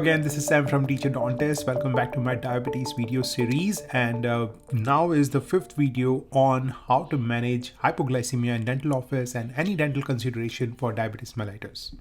Again, this is Sam from Teacher Dentist. Welcome back to my diabetes video series, and now is the fifth video on how to manage hypoglycemia in dental office and any dental consideration for diabetes mellitus.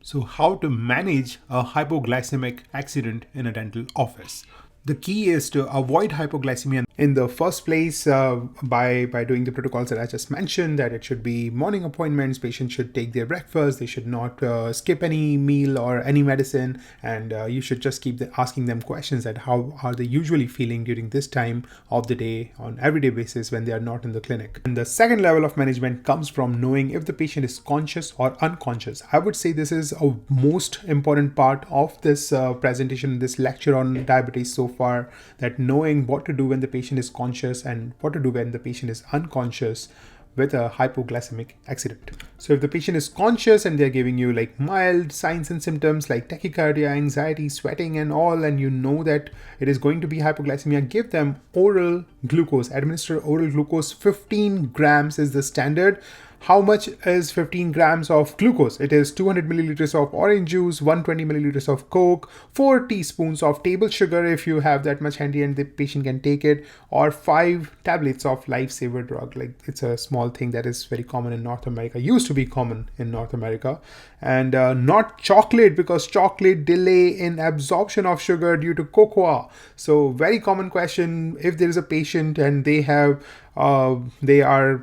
So how to manage a hypoglycemic accident in a dental office. The key is to avoid hypoglycemia in the first place by doing the protocols that I just mentioned, that it should be morning appointments, patients should take their breakfast, they should not skip any meal or any medicine, and you should just keep asking them questions that how are they usually feeling during this time of the day on everyday basis when they are not in the clinic. And the second level of management comes from knowing if the patient is conscious or unconscious. I would say this is a most important part of this presentation, this lecture on diabetes so far, that knowing what to do when the patient is conscious and what to do when the patient is unconscious with a hypoglycemic accident. So if the patient is conscious and they're giving you like mild signs and symptoms like tachycardia, anxiety, sweating and all, and you know that it is going to be hypoglycemia, give them oral glucose. Administer oral glucose. 15 grams is the standard. How much is 15 grams of glucose? It is 200 milliliters of orange juice, 120 milliliters of Coke, 4 teaspoons of table sugar if you have that much handy and the patient can take it, or 5 tablets of lifesaver drug. Like, it's a small thing that is very common in North America, used to be common in North America. And not chocolate, because chocolate delay in absorption of sugar due to cocoa. So very common question, if there is a patient and they are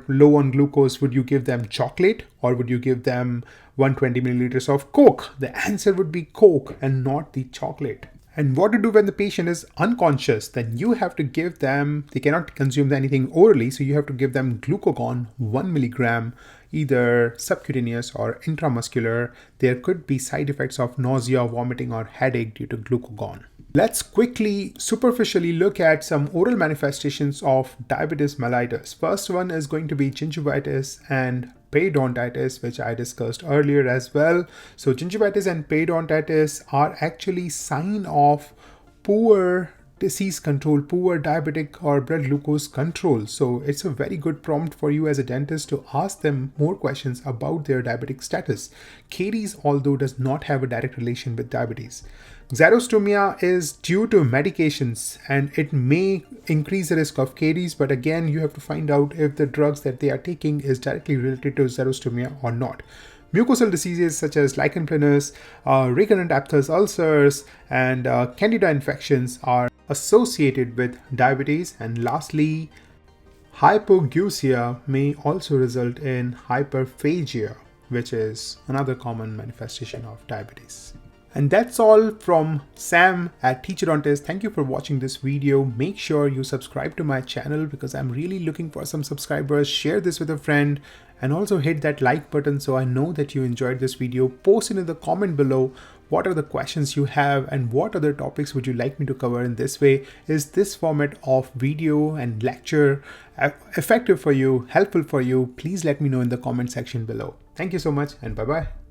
low on glucose, would you give them chocolate or would you give them 120 milliliters of Coke? The answer would be Coke and not the chocolate. And what to do when the patient is unconscious? Then you have to give them, they cannot consume anything orally, so you have to give them glucagon 1 milligram, either subcutaneous or intramuscular. There could be side effects of nausea, vomiting, or headache due to glucagon. Let's quickly superficially look at some oral manifestations of diabetes mellitus. First one is going to be gingivitis and periodontitis, which I discussed earlier as well. So gingivitis and periodontitis are actually sign of poor disease control, poor diabetic or blood glucose control. So it's a very good prompt for you as a dentist to ask them more questions about their diabetic status. Caries, although, does not have a direct relation with diabetes. Xerostomia is due to medications and it may increase the risk of caries, but again, you have to find out if the drugs that they are taking is directly related to xerostomia or not. Mucosal diseases such as lichen planus, recurrent aphthous ulcers, and candida infections are associated with diabetes. And lastly, hypogeusia may also result in hyperphagia, which is another common manifestation of diabetes. And that's all from Sam at Teacher Dentist. Thank you for watching this video. Make sure you subscribe to my channel because I'm really looking for some subscribers. Share this with a friend and also hit that like button so I know that you enjoyed this video. Post in the comment below what are the questions you have and what other topics would you like me to cover in this way. Is this format of video and lecture effective for you, helpful for you? Please let me know in the comment section below. Thank you so much and bye-bye.